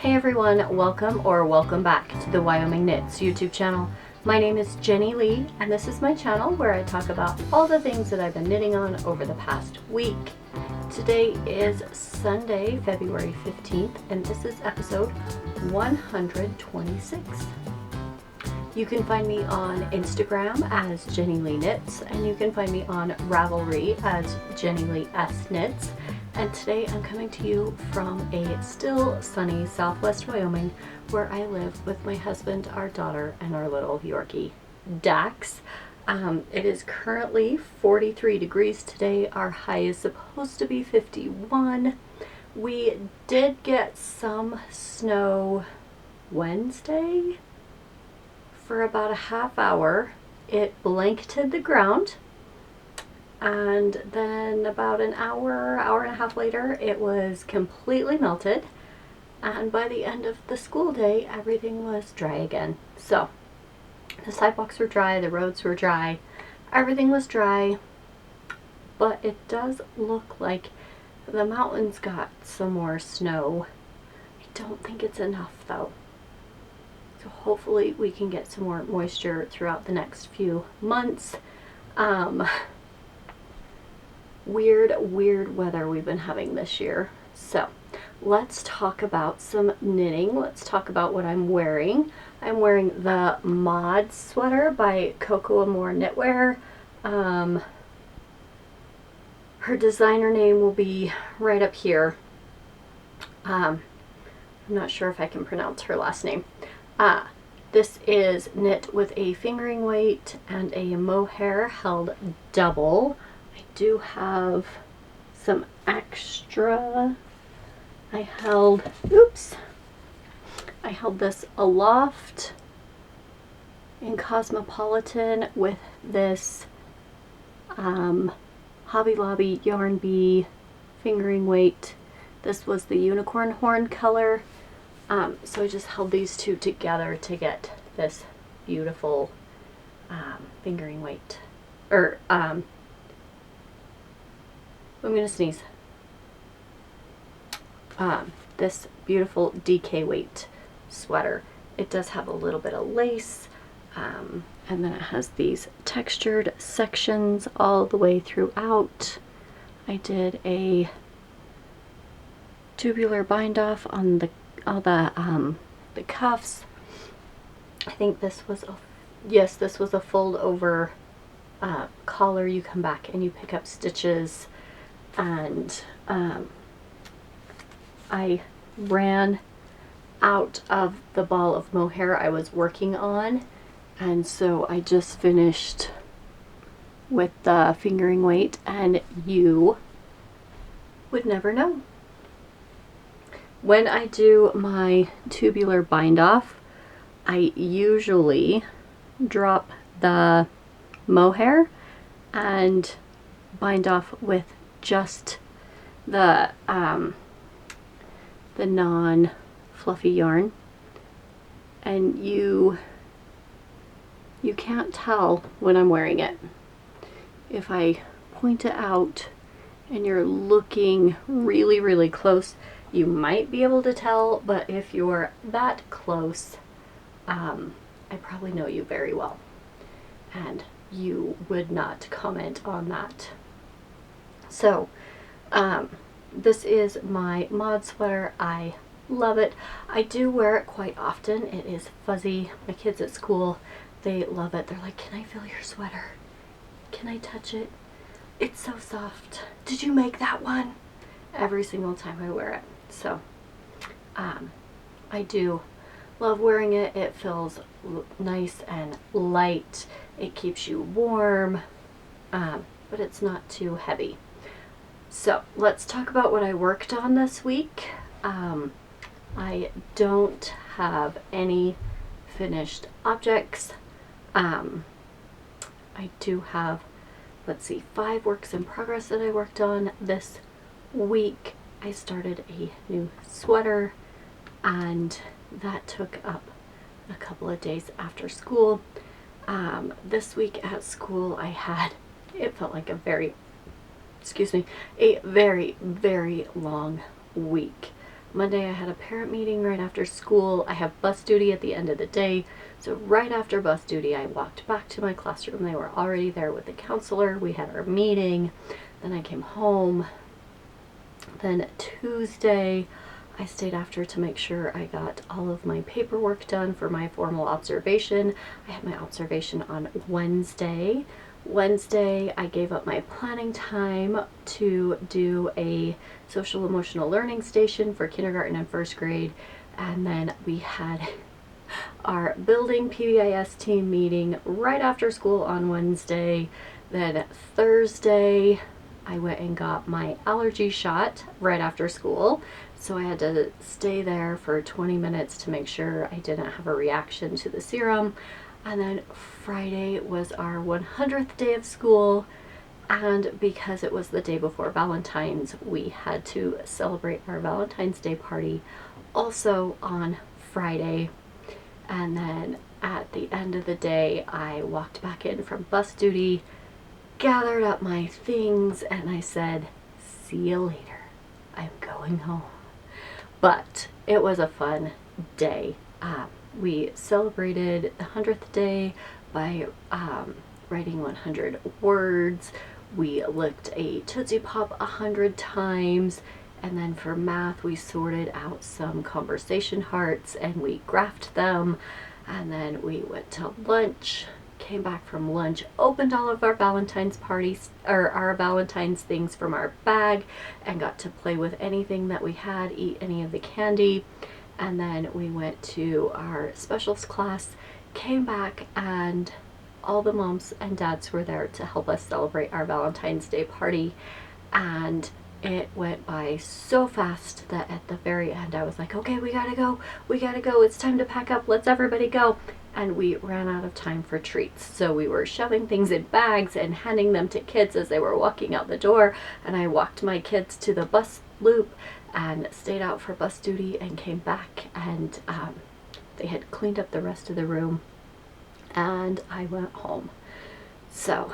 Hey everyone, welcome back to the Wyoming Knits YouTube channel. My name is Jenny Lee and this is my channel where I talk about all the things that I've been knitting on over the past week. Today is Sunday, February 15th, and this is episode 126. You can find me on Instagram as Jenny Lee Knits, and you can find me on Ravelry as Jenny Lee S Knits. And today I'm coming to you from a still sunny southwest Wyoming where I live with my husband, our daughter, and our little Yorkie, Dax. It is currently 43 degrees today. Our high is supposed to be 51. We did get some snow Wednesday for about a half hour. It blanketed the ground. And then about an hour and a half later, it was completely melted. And by the end of the school day, everything was dry again. So the sidewalks were dry, the roads were dry, everything was dry. But it does look like the mountains got some more snow. I don't think it's enough though. So hopefully we can get some more moisture throughout the next few months. Weird weather we've been having this year. So let's talk about some knitting. Let's talk about what I'm wearing. I'm wearing the Maude sweater by Coco Amore Knitwear. Her designer name will be right up here. I'm not sure if I can pronounce her last name. This is knit with a fingering weight and a mohair held double. I do have some extra. I held this aloft in Cosmopolitan with this Hobby Lobby Yarn Bee fingering weight. This was the unicorn horn color. So I just held these two together to get this beautiful fingering weight. I'm gonna sneeze. This beautiful DK weight sweater. It does have a little bit of lace, and then it has these textured sections all the way throughout. I did a tubular bind off on the cuffs. I think this was a fold over collar. You come back and you pick up stitches. And I ran out of the ball of mohair I was working on, and so I just finished with the fingering weight, and you would never know. When I do my tubular bind off, I usually drop the mohair and bind off with just the non-fluffy yarn, and you can't tell when I'm wearing it. If I point it out and you're looking really close, you might be able to tell, but if you're that close, I probably know you very well, and you would not comment on that. So, this is my Maude sweater. I love it. I do wear it quite often. It is fuzzy. My kids at school, they love it. They're like, "Can I feel your sweater? Can I touch it? It's so soft. Did you make that one?" Every single time I wear it. So, I do love wearing it. It feels nice and light. It keeps you warm, but it's not too heavy. So let's talk about what I worked on this week. I don't have any finished objects. I do have, 5 works in progress that I worked on this week. I started a new sweater, and that took up a couple of days after school. This week at school it felt like a very very long week. Monday I had a parent meeting right after school. I have bus duty at the end of the day. So right after bus duty, I walked back to my classroom. They were already there with the counselor. We had our meeting. Then I came home. Then Tuesday, I stayed after to make sure I got all of my paperwork done for my formal observation. I had my observation on Wednesday. Wednesday, I gave up my planning time to do a social emotional learning station for kindergarten and first grade. And then we had our building PBIS team meeting right after school on Wednesday. Then Thursday, I went and got my allergy shot right after school. So I had to stay there for 20 minutes to make sure I didn't have a reaction to the serum. And then Friday was our 100th day of school, and because it was the day before Valentine's, we had to celebrate our Valentine's Day party also on Friday. And then at the end of the day, I walked back in from bus duty, gathered up my things, and I said, see you later, I'm going home. But it was a fun day. We celebrated the 100th day by writing 100 words. We licked a Tootsie Pop 100 times. And then for math, we sorted out some conversation hearts and we graphed them. And then we went to lunch, came back from lunch, opened all of our Valentine's parties, or our Valentine's things from our bag, and got to play with anything that we had, eat any of the candy. And then we went to our specials class, came back, and all the moms and dads were there to help us celebrate our Valentine's Day party. And it went by so fast that at the very end I was like, okay, we gotta go, it's time to pack up, let's everybody go. And we ran out of time for treats. So we were shoving things in bags and handing them to kids as they were walking out the door. And I walked my kids to the bus loop and stayed out for bus duty and came back, and they had cleaned up the rest of the room and I went home. So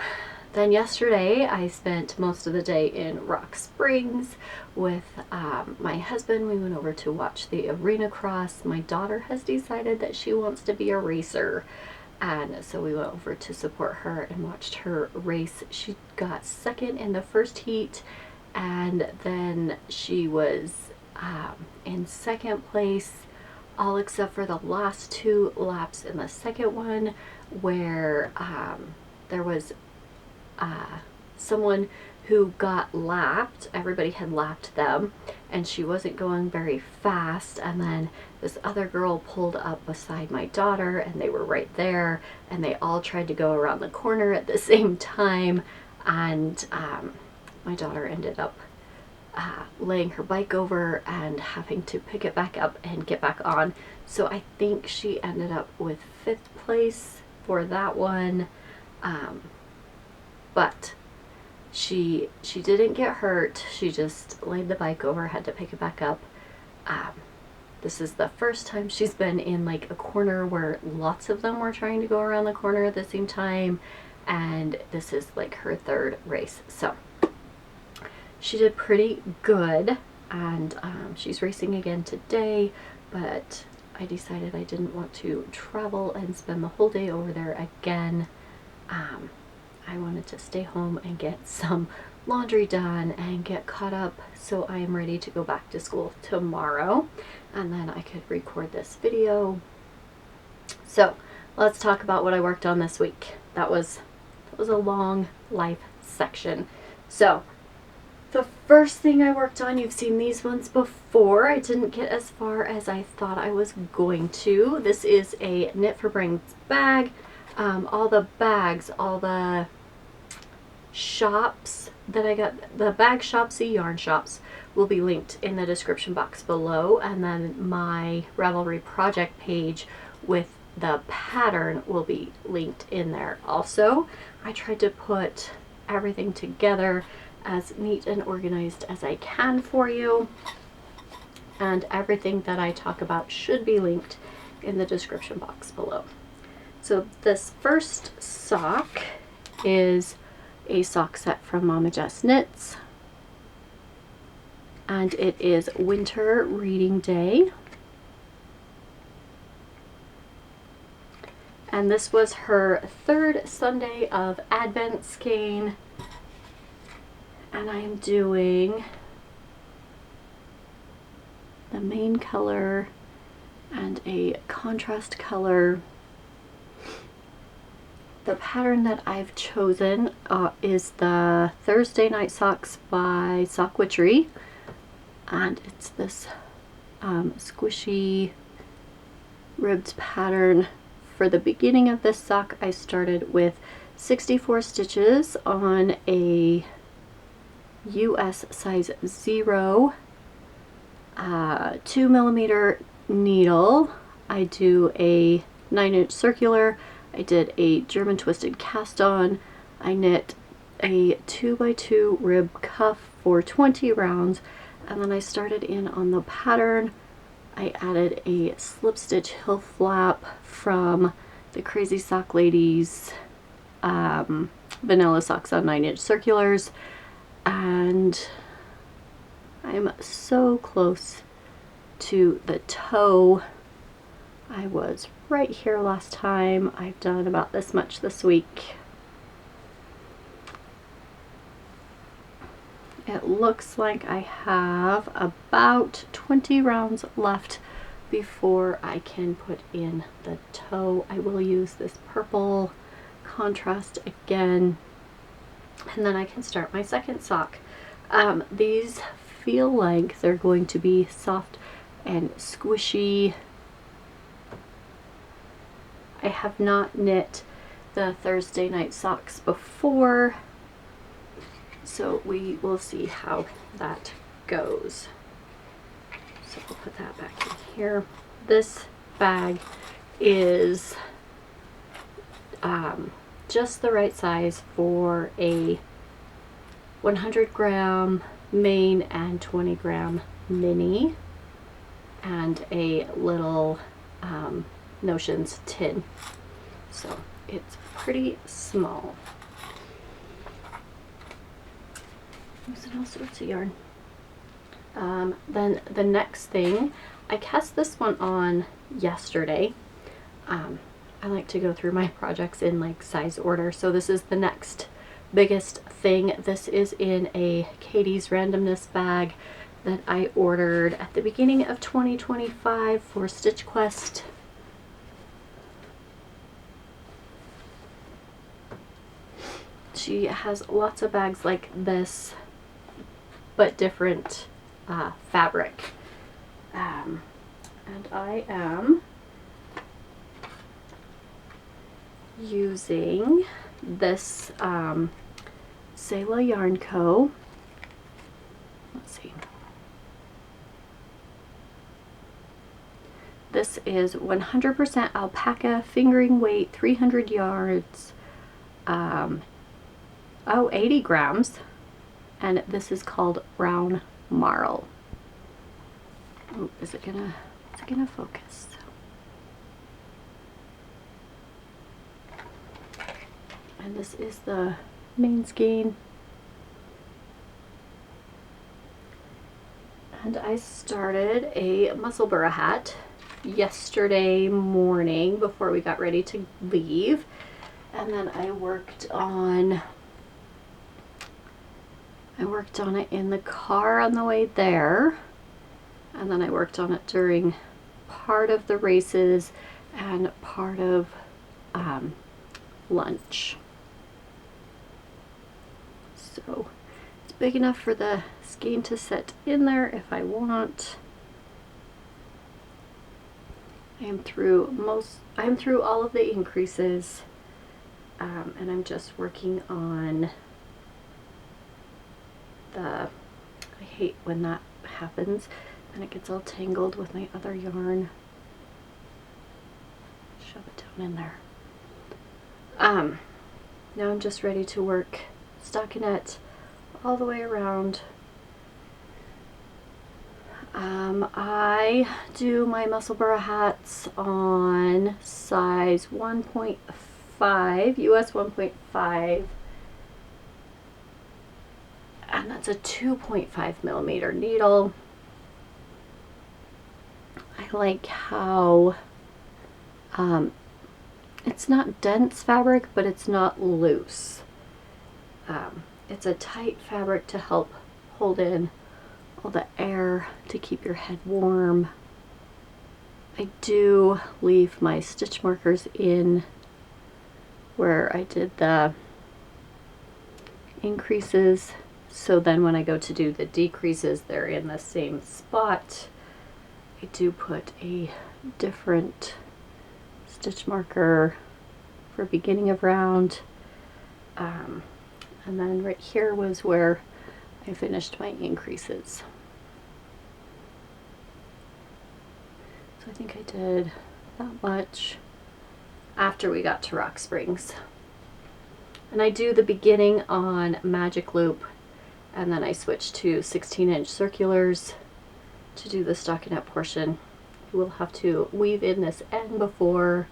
then yesterday I spent most of the day in Rock Springs with my husband. We went over to watch the arena cross. My daughter has decided that she wants to be a racer, and so we went over to support her and watched her race. She got second in the first heat, and then she was in second place, all except for the last 2 laps in the second one, where there was someone who got lapped. Everybody had lapped them, and she wasn't going very fast, and then this other girl pulled up beside my daughter, and they were right there, and they all tried to go around the corner at the same time, and my daughter ended up laying her bike over and having to pick it back up and get back on. So I think she ended up with 5th place for that one. But she didn't get hurt. She just laid the bike over, had to pick it back up. This is the first time she's been in like a corner where lots of them were trying to go around the corner at the same time, and this is like her 3rd race. So she did pretty good, and she's racing again today, but I decided I didn't want to travel and spend the whole day over there again. I wanted to stay home and get some laundry done and get caught up, so I am ready to go back to school tomorrow, and then I could record this video. So let's talk about what I worked on this week. That was a long life section. So the first thing I worked on, you've seen these ones before. I didn't get as far as I thought I was going to. This is a Knit for Brains bag. All the bags, all the shops that I got, the bag shops, the yarn shops, will be linked in the description box below, and then my Ravelry project page with the pattern will be linked in there also. I tried to put everything together as neat and organized as I can for you, and everything that I talk about should be linked in the description box below. So this first sock is a sock set from Mama Jess Knits, and it is winter reading day. And this was her third Sunday of Advent skein. And I am doing the main color and a contrast color. The pattern that I've chosen is the Thursday Night Socks by Sock Witchery. And it's this squishy ribbed pattern. For the beginning of this sock, I started with 64 stitches on a US size 0 2mm needle. I do a 9-inch circular. I did a German twisted cast on. I knit a 2x2 rib cuff for 20 rounds, and then I started in on the pattern. I added a slip stitch hill flap from the Crazy Sock Ladies vanilla socks on 9-inch circulars, and I'm so close to the toe. I was right here last time. I've done about this much this week. It looks like I have about 20 rounds left before I can put in the toe. I will use this purple contrast again, and then I can start my second sock. These feel like they're going to be soft and squishy. I have not knit the Thursday Night Socks before, so we will see how that goes. So we'll put that back in here. This bag is just the right size for a 100-gram main and 20-gram mini, and a little Notions tin. So it's pretty small. Using all sorts of yarn. Then the next thing, I cast this one on yesterday. I like to go through my projects in like size order, so this is the next biggest thing. This is in a Katie's Randomness bag that I ordered at the beginning of 2025 for Stitch Quest. She has lots of bags like this, but different fabric. And I am using this Selah Yarn Co. Let's see. This is 100% alpaca, fingering weight, 300 yards, 80 grams, and this is called Brown Marl. Oh, is it gonna focus? And this is the main skein. And I started a Musselburgh hat yesterday morning before we got ready to leave, and then I worked on it in the car on the way there, and then I worked on it during part of the races and part of lunch. So it's big enough for the skein to sit in there if I want. I am through all of the increases, and I'm just working on I hate when that happens and it gets all tangled with my other yarn. Shove it down in there. Now I'm just ready to work stockinette all the way around. I do my Musselburgh hats on size 1.5, US 1.5, and that's a 2.5 millimeter needle. I like how it's not dense fabric, but it's not loose. It's a tight fabric to help hold in all the air to keep your head warm. I do leave my stitch markers in where I did the increases, so then when I go to do the decreases, they're in the same spot. I do put a different stitch marker for beginning of round, and then right here was where I finished my increases. So I think I did that much after we got to Rock Springs. And I do the beginning on magic loop, and then I switch to 16-inch circulars to do the stockinette portion. You will have to weave in this end before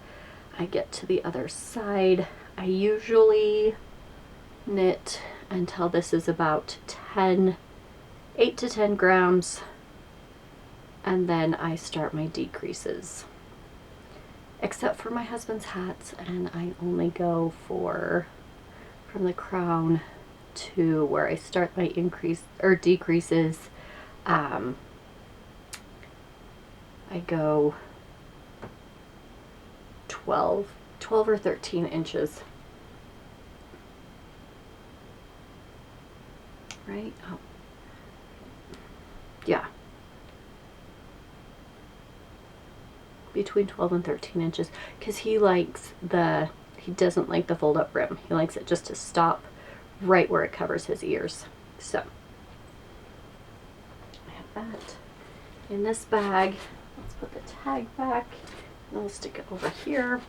I get to the other side. I usually knit until this is about 8 to 10 grams, and then I start my decreases. Except for my husband's hats, and I only go from the crown to where I start my increase or decreases. I go 12 or 13 inches. Right? Oh. Yeah. Between 12 and 13 inches, because he doesn't like the fold up rim. He likes it just to stop right where it covers his ears. So I have that in this bag. Let's put the tag back, and I'll stick it over here.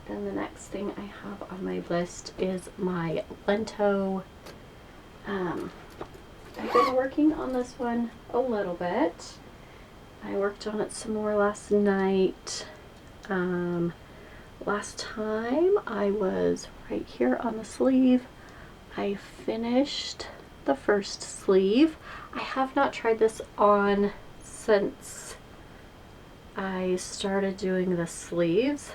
Then the next thing I have on my list is my Lento. I've been working on this one a little bit. I worked on it some more last night. Last time I was right here on the sleeve. I finished the first sleeve. I have not tried this on since I started doing the sleeves.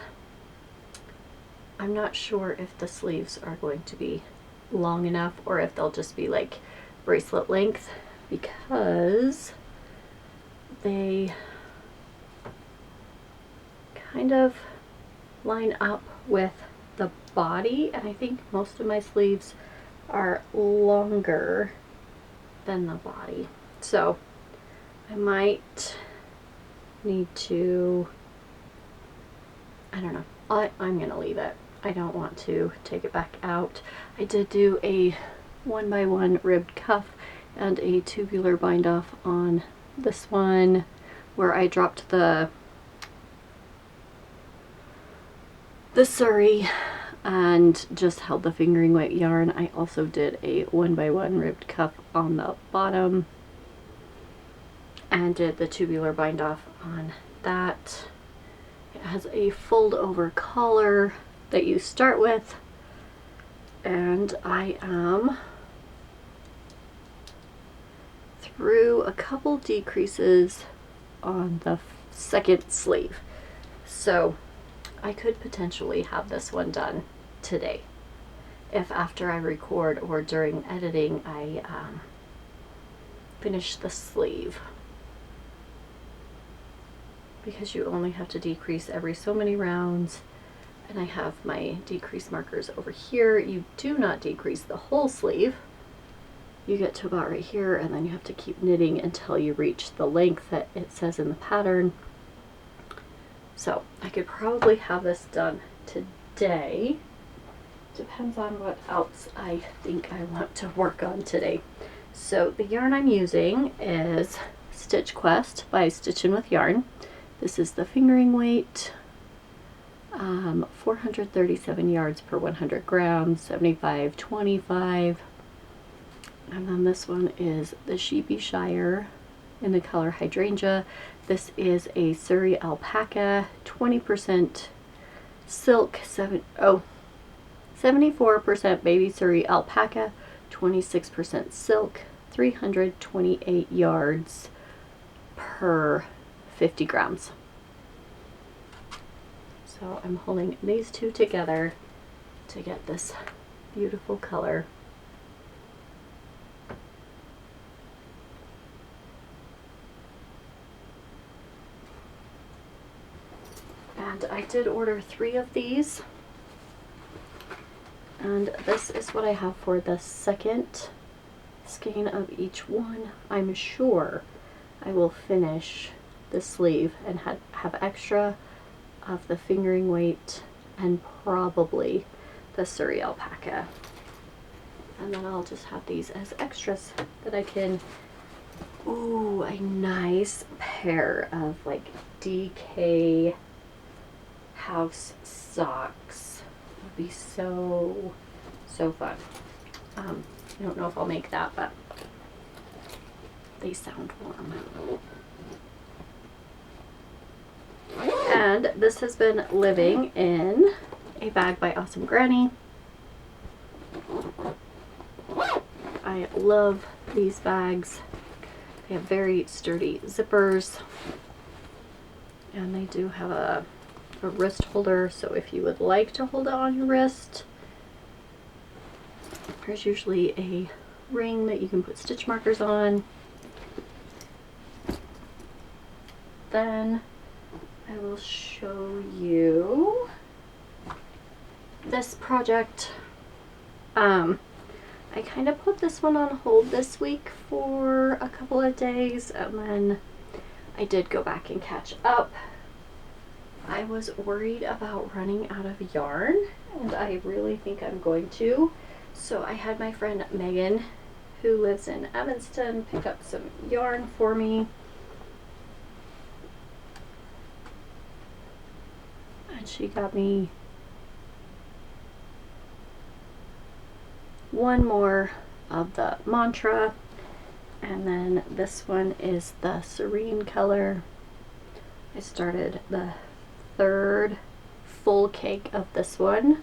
I'm not sure if the sleeves are going to be long enough or if they'll just be like bracelet length, because they kind of line up with the body, and I think most of my sleeves are longer than the body. So I might need to, I don't know, I'm gonna leave it. I don't want to take it back out. I did do a 1x1 ribbed cuff and a tubular bind off on this one, where I dropped the Surrey and just held the fingering weight yarn. I also did a 1x1 ribbed cuff on the bottom and did the tubular bind off on that. It has a fold over collar that you start with, and I am through a couple decreases on the second sleeve, so I could potentially have this one done today if after I record or during editing I finish the sleeve, because you only have to decrease every so many rounds, and I have my decrease markers over here. You do not decrease the whole sleeve. You get to about right here, and then you have to keep knitting until you reach the length that it says in the pattern. So I could probably have this done today. Depends on what else I think I want to work on today. So the yarn I'm using is Stitch Quest by Stitchin with Yarn. This is the fingering weight, 437 yards per 100 grams, 75/25. And then this one is the Sheepy Shire in the color Hydrangea. This is a Surrey alpaca, 20% silk, 74% baby Surrey alpaca, 26% silk, 328 yards per 50 grams. So I'm holding these two together to get this beautiful color. And I did order 3 of these. And this is what I have for the second skein of each one. I'm sure I will finish the sleeve and have extra of the fingering weight and probably the Surrey alpaca. And then I'll just have these as extras that I can. Ooh, a nice pair of like DK house socks would be so fun. I don't know if I'll make that, but they sound warm. And this has been living in a bag by Awesome Granny. I love these bags. They have very sturdy zippers, and they do have a wrist holder, so if you would like to hold it on your wrist, there's usually a ring that you can put stitch markers on. Then I will show you this project. I kind of put this one on hold this week for a couple of days, and then I did go back and catch up. I was worried about running out of yarn, and I really think I'm going to. So I had my friend Megan, who lives in Evanston, pick up some yarn for me. And she got me one more of the Mantra, and then this one is the Serene color. I started the 3rd full cake of this one,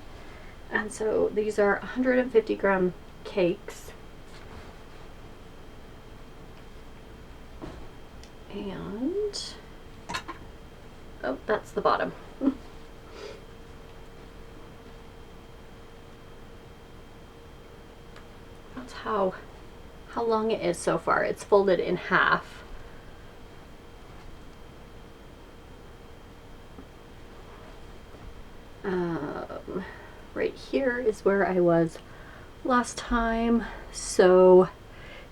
and so these are 150 gram cakes, and oh, that's the bottom. That's how long it is so far. It's folded in half. Right here is where I was last time. So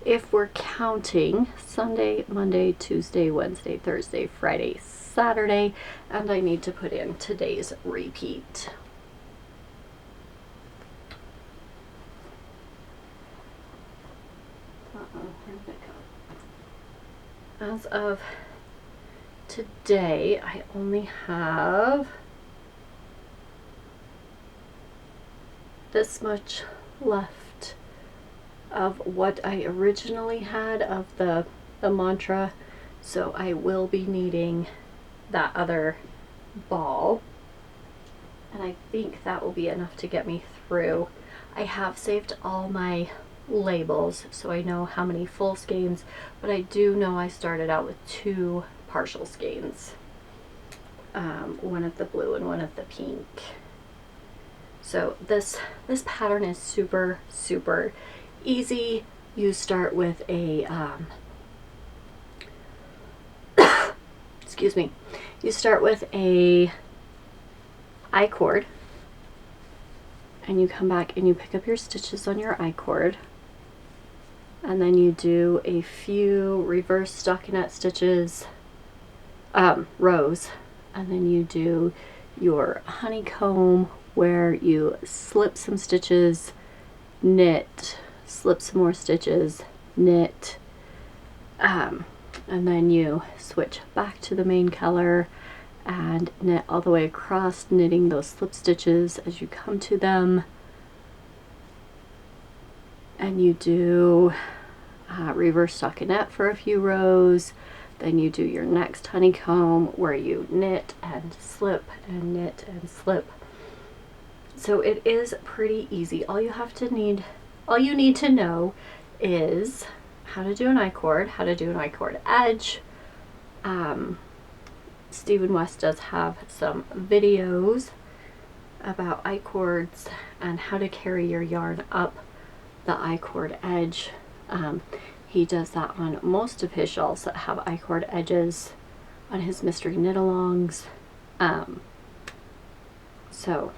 if we're counting Sunday, Monday, Tuesday, Wednesday, Thursday, Friday, Saturday, and I need to put in today's repeat. As of today, I only have this much left of what I originally had of the Mantra, so I will be needing that other ball, and I think that will be enough to get me through. I have saved all my labels so I know how many full skeins, but I do know I started out with 2 partial skeins, one of the blue and one of the pink. So this pattern is super easy. You start with a excuse me, you start with a I-cord, and you come back and you pick up your stitches on your I-cord, and then you do a few reverse stockinette stitches, rows, and then you do your honeycomb where you slip some stitches, knit, slip some more stitches, knit, and then you switch back to the main color and knit all the way across, knitting those slip stitches as you come to them. And you do reverse stockinette for a few rows. Then you do your next honeycomb where you knit and slip and knit and slip. So it is pretty easy. All you need to know is how to do an I-cord, how to do an I-cord edge. Stephen West does have some videos about I-cords and how to carry your yarn up the I-cord edge. He does that on most of his shawls that have I-cord edges, on his mystery knit-alongs. So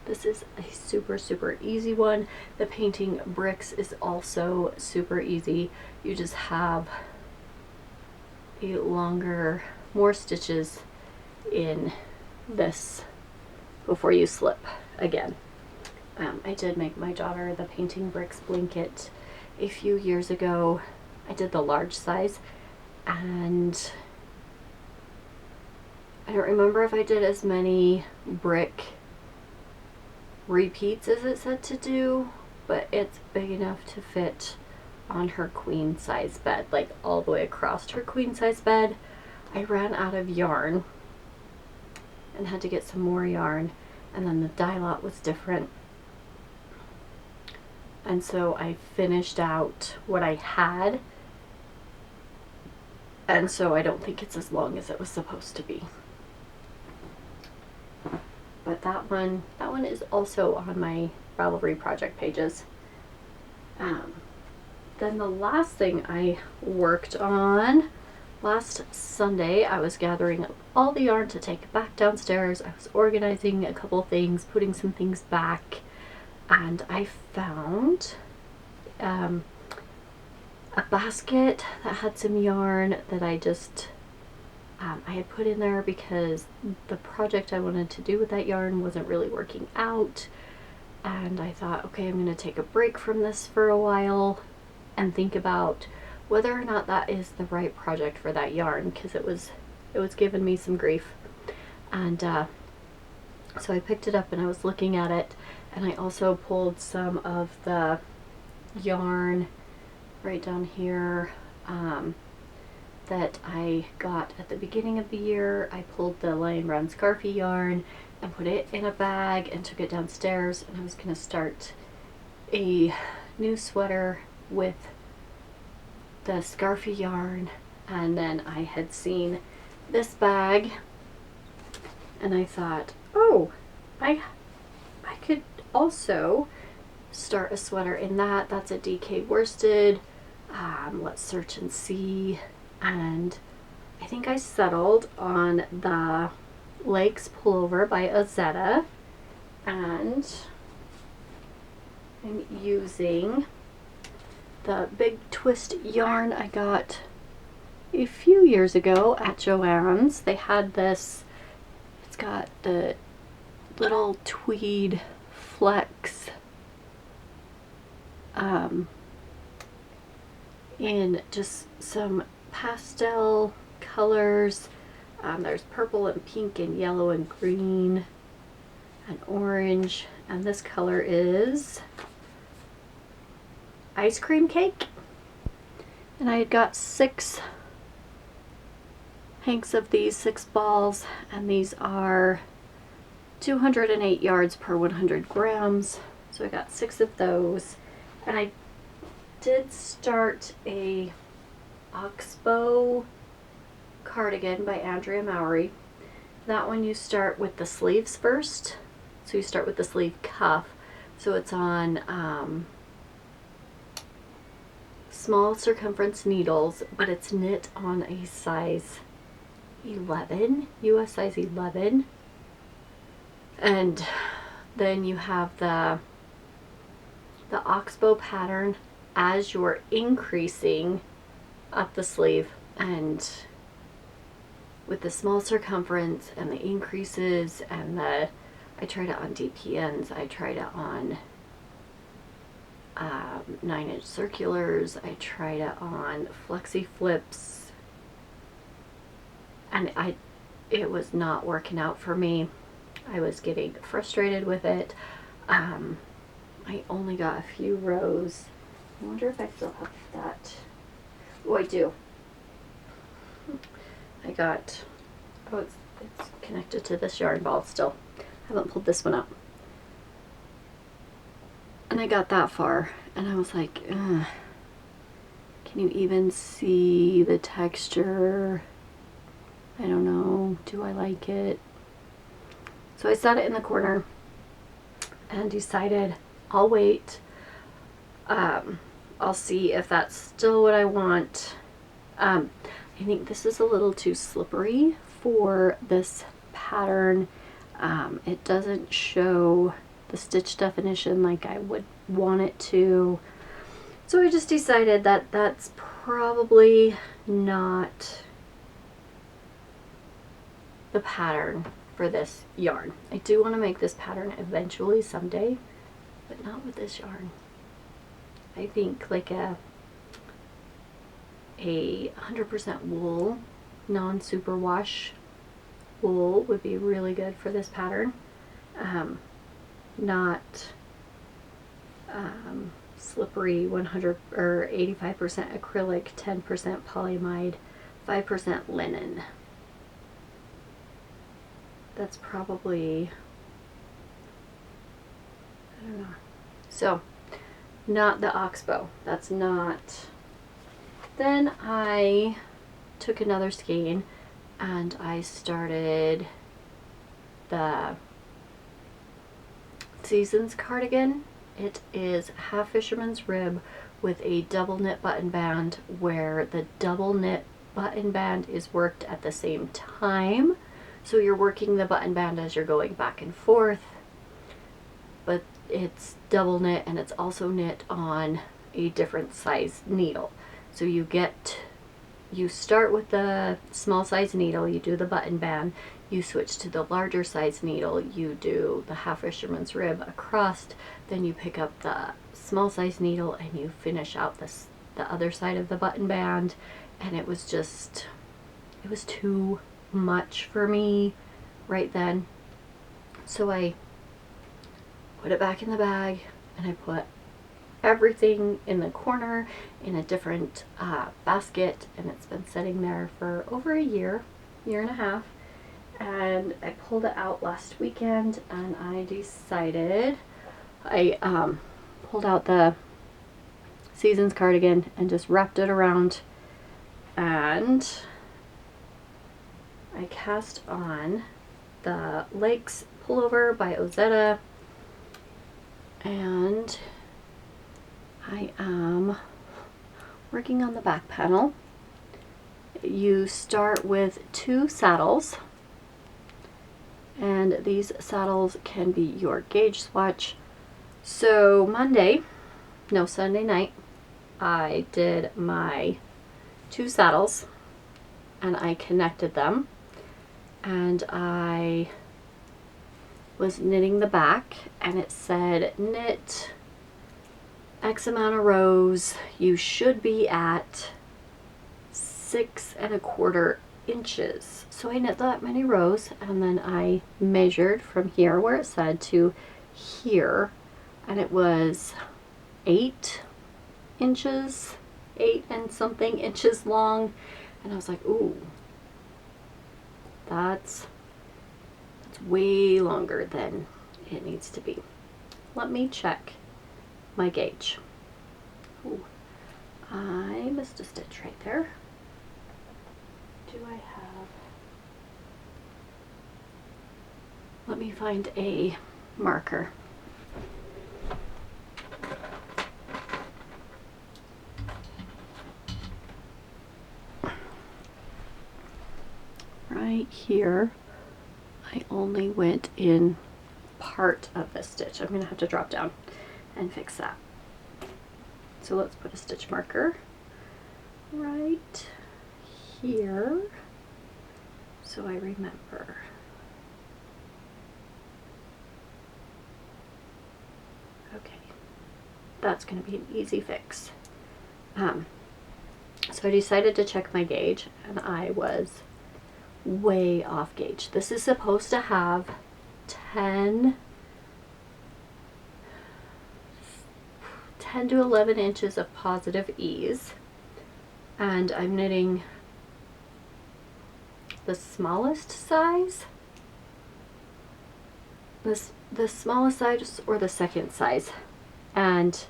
this is a super easy one. The painting bricks is also super easy. You just have a longer, more stitches in this before you slip again. I did make my daughter the painting bricks blanket a few years ago. I did the large size, and I don't remember if I did as many brick repeats as it said to do, but it's big enough to fit on her queen size bed, like all the way across her queen size bed. I ran out of yarn and had to get some more yarn, and then the dye lot was different, and so I finished out what I had, and so I don't think it's as long as it was supposed to be. But that one is also on my Ravelry project pages. Then the last thing I worked on last Sunday, I was gathering up all the yarn to take back downstairs. I was organizing a couple things, putting some things back, and I found a basket that had some yarn that I had put in there because the project I wanted to do with that yarn wasn't really working out, and I thought, okay, I'm going to take a break from this for a while and think about whether or not that is the right project for that yarn, because it was giving me some grief. And so I picked it up and I was looking at it, and I also pulled some of the yarn right down here that I got at the beginning of the year. I pulled the Lion Brown Scarfy yarn and put it in a bag and took it downstairs, and I was going to start a new sweater with the Scarfy yarn. And then I had seen this bag and I thought, oh, I could also start a sweater in that. That's a DK worsted. Let's search and see. And I think I settled on the Lakes Pullover by Ozetta, and I'm using the big twist yarn I got a few years ago at Joann's. They had this, it's got the little tweed flecks in just some pastel colors. There's purple and pink and yellow and green and orange, and this color is ice cream cake. And I had got 6 hanks of these, 6 balls, and these are 208 yards per 100 grams. So I got 6 of those, and I did start a Oxbow cardigan by Andrea Mowry. That one you start with the sleeves first. So you start with the sleeve cuff. So it's on small circumference needles, but it's knit on a size 11, US size 11. And then you have the Oxbow pattern as you're increasing up the sleeve, and with the small circumference and the increases, and I tried it on DPNs, I tried it on 9-inch circulars, I tried it on flexi flips, and it was not working out for me. I was getting frustrated with it. I only got a few rows I wonder if I still have that. Oh, I do. I got, oh, it's connected to this yarn ball still. I haven't pulled this one out. And I got that far, and I was like, ugh. Can you even see the texture? I don't know. Do I like it? So I set it in the corner and decided I'll wait. I'll see if that's still what I want. I think this is a little too slippery for this pattern. It doesn't show the stitch definition like I would want it to. So I just decided that that's probably not the pattern for this yarn. I do want to make this pattern eventually someday, but not with this yarn. I think like a 100% wool, non-superwash wool would be really good for this pattern. Not slippery 100 or 85% acrylic, 10% polyamide, 5% linen. That's probably, I don't know. So, not the oxbow. That's not. Then I took another skein and I started the Seasons cardigan. It is half fisherman's rib with a double knit button band where the double knit button band is worked at the same time. So you're working the button band as you're going back and forth, but it's double knit and it's also knit on a different size needle. So you start with the small size needle, you do the button band, you switch to the larger size needle, you do the half fisherman's rib across, then you pick up the small size needle and you finish out the other side of the button band. And it was too much for me right then. So I put it back in the bag and I put everything in the corner in a different basket, and it's been sitting there for over a year and a half. And I pulled it out last weekend and I decided I pulled out the Seasons cardigan and just wrapped it around, and I cast on the Lakes Pullover by Ozetta, and I am working on the back panel. You start with 2 saddles, and these saddles can be your gauge swatch. So Sunday night, I did my 2 saddles and I connected them, and I was knitting the back, and it said knit X amount of rows. You should be at 6 1/4 inches. So I knit that many rows, and then I measured from here where it said to here, and it was 8 inches, 8 and something inches long. And I was like, ooh, that's way longer than it needs to be. Let me check my gauge. Ooh, I missed a stitch right there. Do I have, let me find a marker. Right here, I only went in part of the stitch. I'm gonna have to drop down and fix that. So let's put a stitch marker right here so I remember. Okay, that's gonna be an easy fix. So I decided to check my gauge, and I was way off gauge. This is supposed to have 10 10 to 11 inches of positive ease, and I'm knitting the smallest size, the smallest size or the second size, and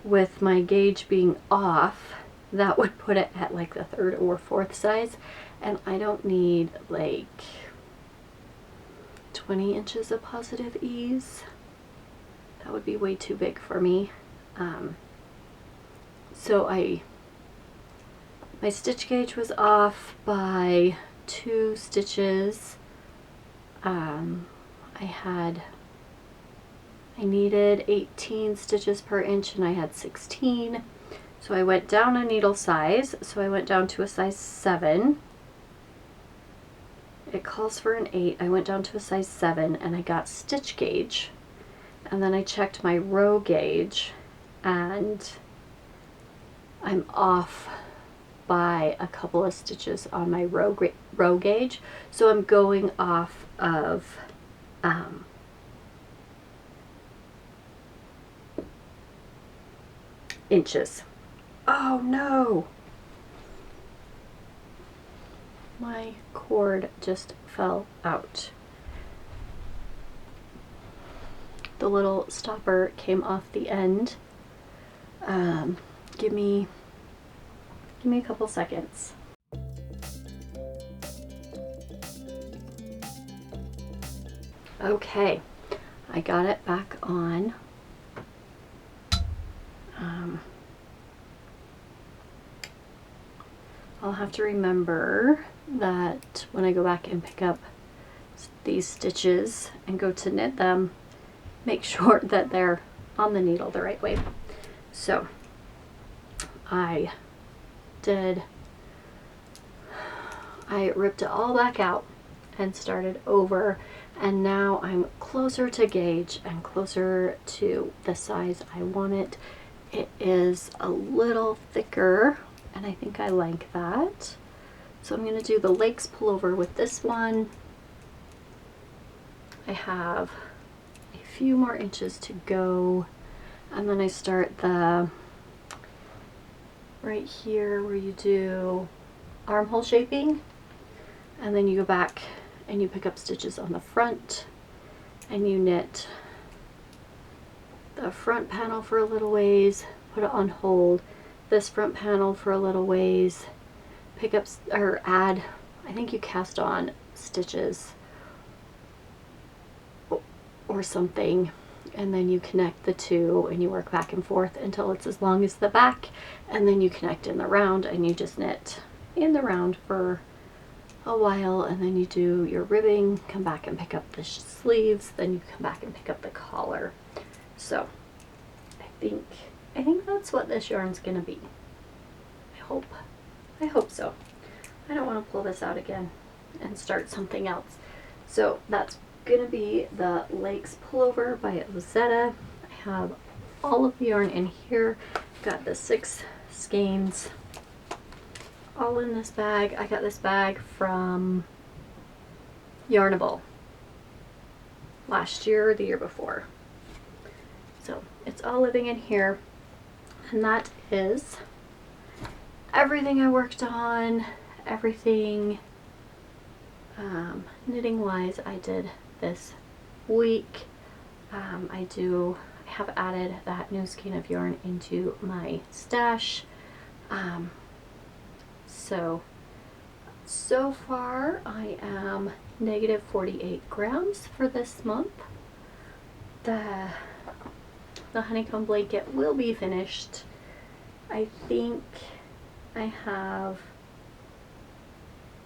with my gauge being off, that would put it at like the third or fourth size, and I don't need like 20 inches of positive ease. That would be way too big for me. So my stitch gauge was off by 2 stitches. I needed 18 stitches per inch and I had 16. So I went down a needle size. So I went down to a size 7. It calls for an 8. I went down to a size 7 and I got stitch gauge. And then I checked my row gauge and I'm off by a couple of stitches on my row gauge. So I'm going off of inches. Oh no! My cord just fell out. The little stopper came off the end. Give me a couple seconds. Okay, I got it back on. I'll have to remember that when I go back and pick up these stitches and go to knit them, make sure that they're on the needle the right way. So I ripped it all back out and started over, and now I'm closer to gauge and closer to the size I want it. It is a little thicker and I think I like that. So I'm going to do the Lakes pullover with this one. I have a few more inches to go, and then I start the right here where you do armhole shaping, and then you go back and you pick up stitches on the front and you knit the front panel for a little ways, put it on hold, this front panel for a little ways, pick up or add, I think you cast on stitches or something, and then you connect the two and you work back and forth until it's as long as the back, and then you connect in the round and you just knit in the round for a while, and then you do your ribbing, come back and pick up the sleeves, then you come back and pick up the collar. So I think that's what this yarn's gonna be. I hope so. I don't want to pull this out again and start something else. So that's gonna be the Lakes pullover by Ozetta. I have all of the yarn in here. Got the 6 skeins all in this bag. I got this bag from Yarnable last year or the year before. So it's all living in here, and that is everything I worked on, everything knitting wise I did this week. I have added that new skein of yarn into my stash. So far I am negative 48 grams for this month. The honeycomb blanket will be finished. I think I have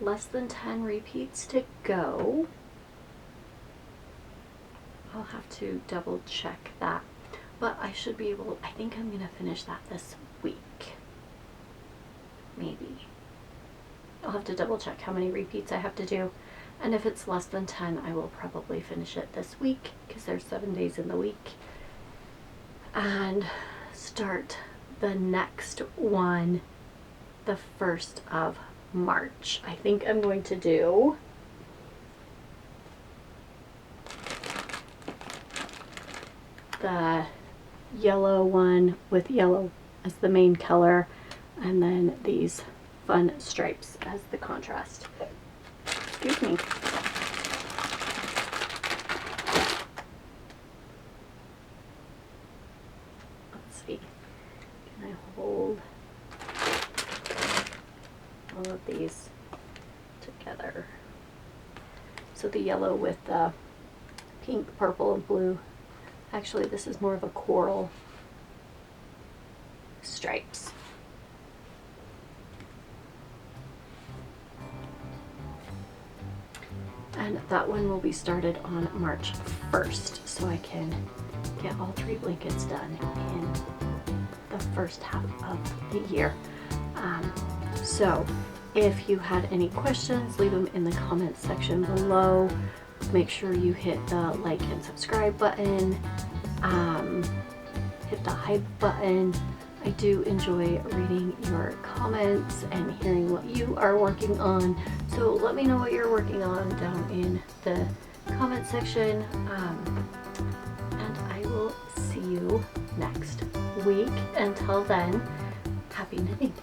less than 10 repeats to go. I'll have to double check that, but I should be able, I think I'm gonna finish that this week. Maybe. I'll have to double check how many repeats I have to do, and if it's less than 10 I will probably finish it this week because there's 7 days in the week, and start the next one the 1st of March. I think I'm going to do the yellow one with yellow as the main color, and then these fun stripes as the contrast. Excuse me. Let's see. Can I hold all of these together? So the yellow with the pink, purple, and blue. Actually, this is more of a coral stripes. And that one will be started on March 1st, so I can get all 3 blankets done in the first half of the year. So if you had any questions, leave them in the comments section below. Make sure you hit the like and subscribe button, hit the hype button. I do enjoy reading your comments and hearing what you are working on. So let me know what you're working on down in the comment section. And I will see you next week. Until then, happy knitting.